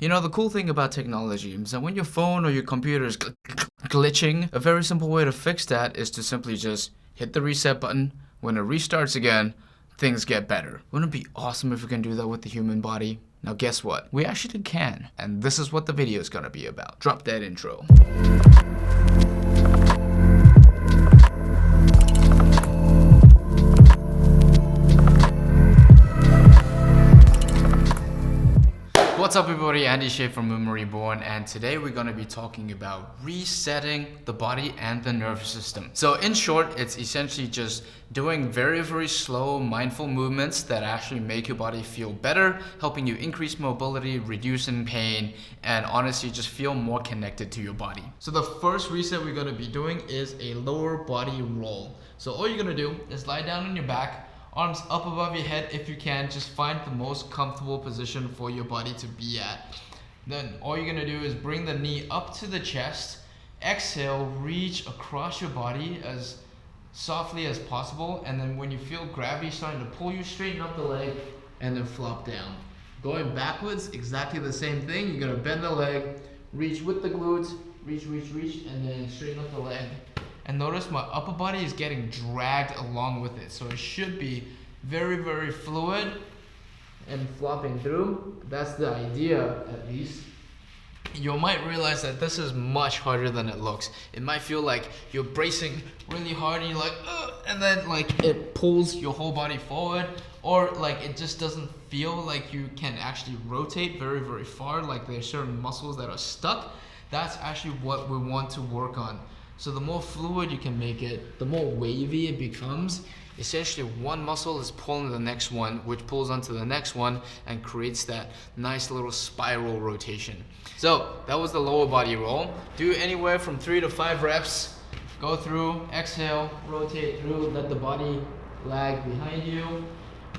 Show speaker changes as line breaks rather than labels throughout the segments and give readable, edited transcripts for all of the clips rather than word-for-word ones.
You know, the cool thing about technology is that when your phone or your computer is glitching, a very simple way to fix that is to simply just hit the reset button. When it restarts again, things get better. Wouldn't it be awesome if we can do that with the human body? Now guess what? We actually can, and this is what the video is gonna be about. Drop that intro. What's up everybody, Andy Shea from Moon Reborn, and today we're going to be talking about resetting the body and the nervous system. So in short, it's essentially just doing very slow mindful movements that actually make your body feel better, helping you increase mobility, reducing pain, and honestly just feel more connected to your body. So the first reset we're going to be doing is a lower body roll. So all you're going to do is lie down on your back, arms up above your head if you can. Just find the most comfortable position for your body to be at. Then all you're gonna do is bring the knee up to the chest. Exhale, reach across your body as softly as possible. And then when you feel gravity starting to pull you, straighten up the leg and then flop down. Going backwards, exactly the same thing. You're gonna bend the leg, reach with the glutes, reach, and then straighten up the leg. And notice my upper body is getting dragged along with it. So it should be very fluid and flopping through. That's the idea, at least. You might realize that this is much harder than it looks. It might feel like you're bracing really hard and you're like, ugh, and then like it pulls your whole body forward, or like it just doesn't feel like you can actually rotate very far, like there's certain muscles that are stuck. That's actually what we want to work on. So the more fluid you can make it, the more wavy it becomes. Essentially one muscle is pulling the next one, which pulls onto the next one and creates that nice little spiral rotation. So that was the lower body roll. Do anywhere from 3 to 5 reps. Go through, exhale, rotate through, let the body lag behind you,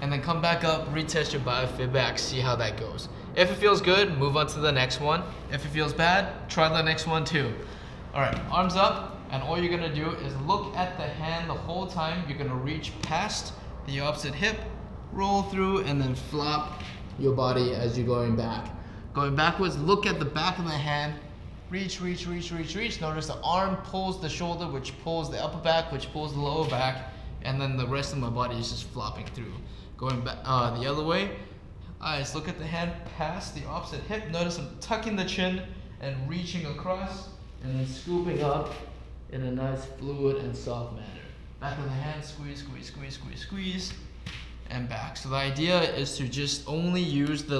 and then come back up, retest your biofeedback, see how that goes. If it feels good, move on to the next one. If it feels bad, try the next one too. All right, arms up, and all you're gonna do is look at the hand the whole time. You're gonna reach past the opposite hip, roll through, and then flop your body as you're going back. Going backwards, look at the back of the hand, reach. Notice the arm pulls the shoulder, which pulls the upper back, which pulls the lower back, and then the rest of my body is just flopping through. Going back the other way, eyes look at the hand past the opposite hip. Notice I'm tucking the chin and reaching across, and then scooping up in a nice fluid and soft manner. Back of the hand, squeeze, and back. So the idea is to just only use the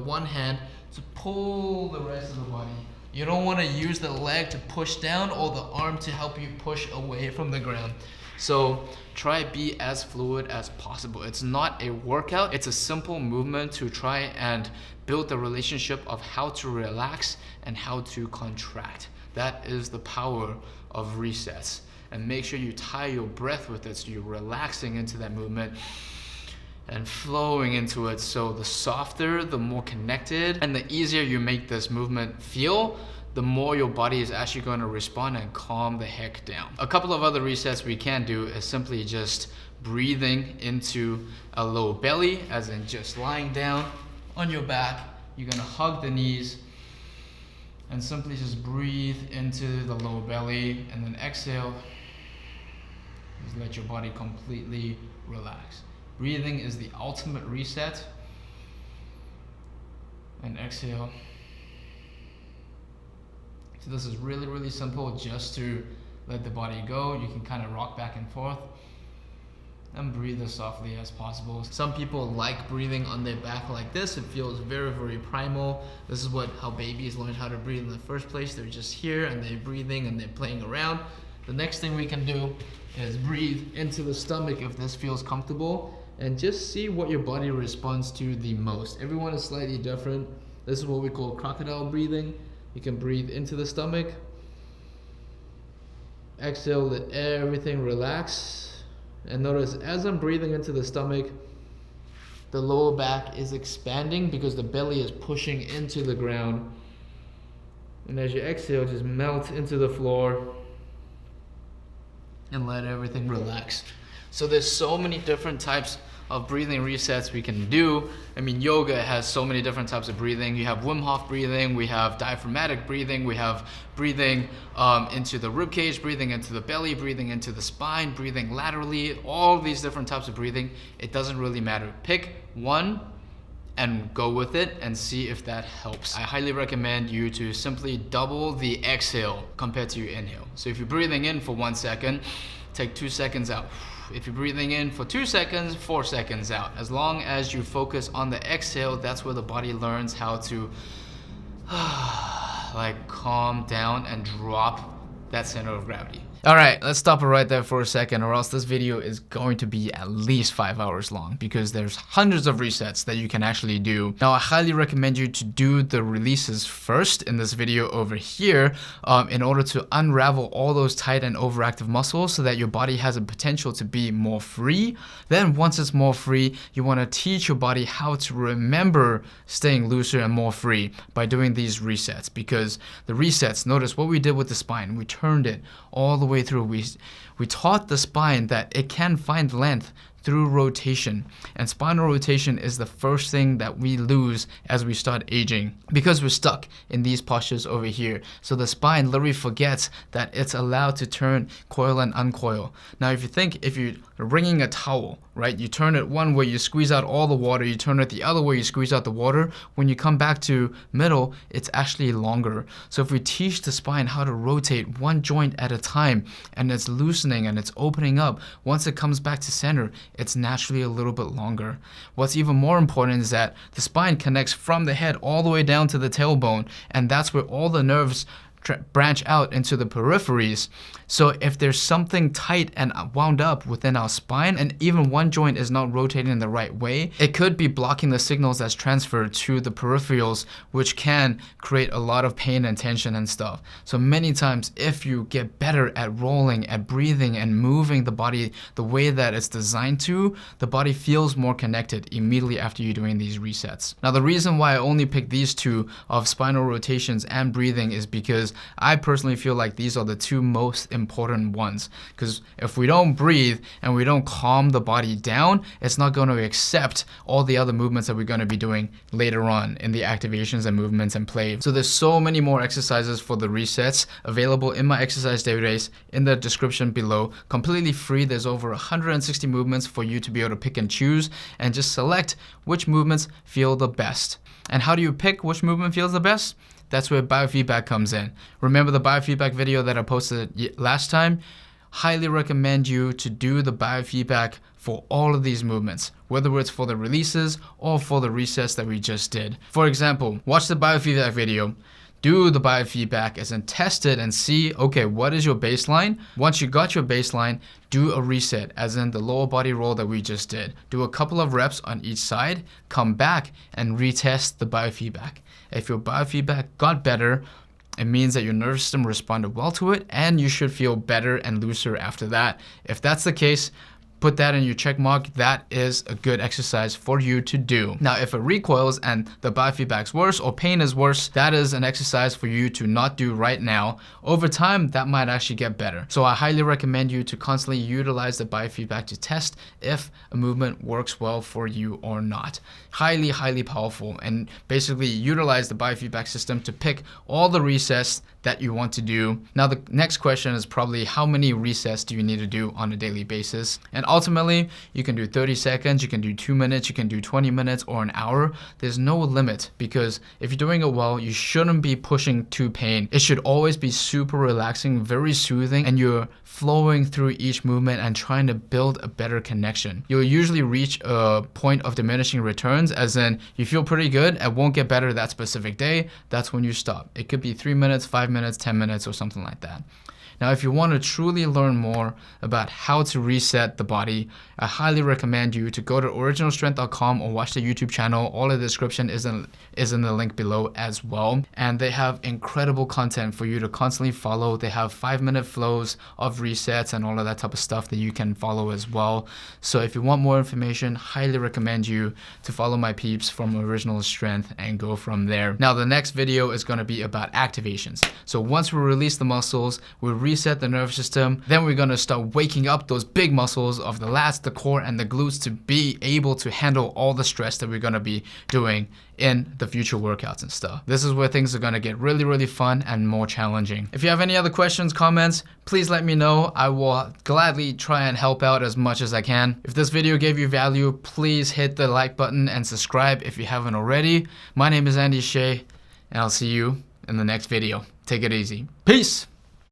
one hand to pull the rest of the body. You don't want to use the leg to push down or the arm to help you push away from the ground. So try be as fluid as possible. It's not a workout, it's a simple movement to try and build the relationship of how to relax and how to contract. That is the power of resets. And make sure you tie your breath with it so you're relaxing into that movement and flowing into it. So the softer, the more connected, and the easier you make this movement feel, the more your body is actually going to respond and calm the heck down. A couple of other resets we can do is simply just breathing into a low belly, as in just lying down on your back. You're gonna hug the knees and simply just breathe into the lower belly, and then exhale. Just let your body completely relax. Breathing is the ultimate reset. And exhale. So this is really simple, just to let the body go. You can kind of rock back and forth and breathe as softly as possible. Some people like breathing on their back like this. It feels very primal. This is how babies learn how to breathe in the first place. They're just here and they're breathing and they're playing around. The next thing we can do is breathe into the stomach if this feels comfortable, and just see what your body responds to the most. Everyone is slightly different. This is what we call crocodile breathing. You can breathe into the stomach. Exhale, let everything relax. And notice as I'm breathing into the stomach, the lower back is expanding because the belly is pushing into the ground. And as you exhale, just melt into the floor and let everything relax. So there's so many different types of breathing resets we can do. I mean, yoga has so many different types of breathing. You have Wim Hof breathing, we have diaphragmatic breathing, we have breathing into the rib cage, breathing into the belly, breathing into the spine, breathing laterally, all these different types of breathing. It doesn't really matter. Pick one and go with it and see if that helps. I highly recommend you to simply double the exhale compared to your inhale. So if you're breathing in for 1 second, take 2 seconds out. If you're breathing in for 2 seconds, 4 seconds out. As long as you focus on the exhale, that's where the body learns how to like calm down and drop that center of gravity. All right, let's stop it right there for a second, or else this video is going to be at least 5 hours long because there's hundreds of resets that you can actually do. Now, I highly recommend you to do the releases first in this video over here in order to unravel all those tight and overactive muscles so that your body has a potential to be more free. Then once it's more free, you want to teach your body how to remember staying looser and more free by doing these resets, because the resets, notice what we did with the spine. We turned it all the way through. We taught the spine that it can find length through rotation, and spinal rotation is the first thing that we lose as we start aging because we're stuck in these postures over here. So the spine literally forgets that it's allowed to turn, coil and uncoil. Now if you're wringing a towel, right, you turn it one way, you squeeze out all the water, you turn it the other way, you squeeze out the water. When you come back to middle, it's actually longer. So if we teach the spine how to rotate one joint at a time, and it's loosening and it's opening up, once it comes back to center, it's naturally a little bit longer. What's even more important is that the spine connects from the head all the way down to the tailbone, and that's where all the nerves branch out into the peripheries. So if there's something tight and wound up within our spine, and even one joint is not rotating in the right way, it could be blocking the signals that's transferred to the peripherals, which can create a lot of pain and tension and stuff. So many times, if you get better at rolling, at breathing and moving the body the way that it's designed to, the body feels more connected immediately after you're doing these resets. Now, the reason why I only picked these two of spinal rotations and breathing is because I personally feel like these are the two most important ones, because if we don't breathe and we don't calm the body down, it's not going to accept all the other movements that we're going to be doing later on in the activations and movements and play. So there's so many more exercises for the resets available in my exercise database in the description below, completely free. There's over 160 movements for you to be able to pick and choose and just select which movements feel the best. And how do you pick which movement feels the best? That's where biofeedback comes in. Remember the biofeedback video that I posted last time? Highly recommend you to do the biofeedback for all of these movements, whether it's for the releases or for the resets that we just did. For example, watch the biofeedback video, do the biofeedback as in test it and see, okay, what is your baseline? Once you got your baseline, do a reset, as in the lower body roll that we just did. Do a couple of reps on each side, come back and retest the biofeedback. If your biofeedback got better, it means that your nervous system responded well to it, and you should feel better and looser after that. If that's the case, put that in your check mark. That is a good exercise for you to do. Now, if it recoils and the biofeedback's worse or pain is worse, that is an exercise for you to not do right now. Over time, that might actually get better. So I highly recommend you to constantly utilize the biofeedback to test if a movement works well for you or not. Highly, highly powerful, and basically utilize the biofeedback system to pick all the resets that you want to do. Now, the next question is probably how many resets do you need to do on a daily basis? And ultimately, you can do 30 seconds, you can do 2 minutes, you can do 20 minutes or an hour. There's no limit, because if you're doing it well, you shouldn't be pushing to pain. It should always be super relaxing, very soothing, and you're flowing through each movement and trying to build a better connection. You'll usually reach a point of diminishing returns, as in you feel pretty good and won't get better that specific day. That's when you stop. It could be 3 minutes, 5 minutes, 10 minutes, or something like that. Now, if you want to truly learn more about how to reset the body, I highly recommend you to go to originalstrength.com or watch the YouTube channel. All the description is in the link below as well. And they have incredible content for you to constantly follow. They have 5-minute flows of resets and all of that type of stuff that you can follow as well. So if you want more information, highly recommend you to follow my peeps from Original Strength and go from there. Now, the next video is going to be about activations. So once we release the muscles, we reset the nervous system. Then we're gonna start waking up those big muscles of the lats, the core, and the glutes to be able to handle all the stress that we're gonna be doing in the future workouts and stuff. This is where things are gonna get really, really fun and more challenging. If you have any other questions, comments, please let me know. I will gladly try and help out as much as I can. If this video gave you value, please hit the like button and subscribe if you haven't already. My name is Andy Shea, and I'll see you in the next video. Take it easy. Peace!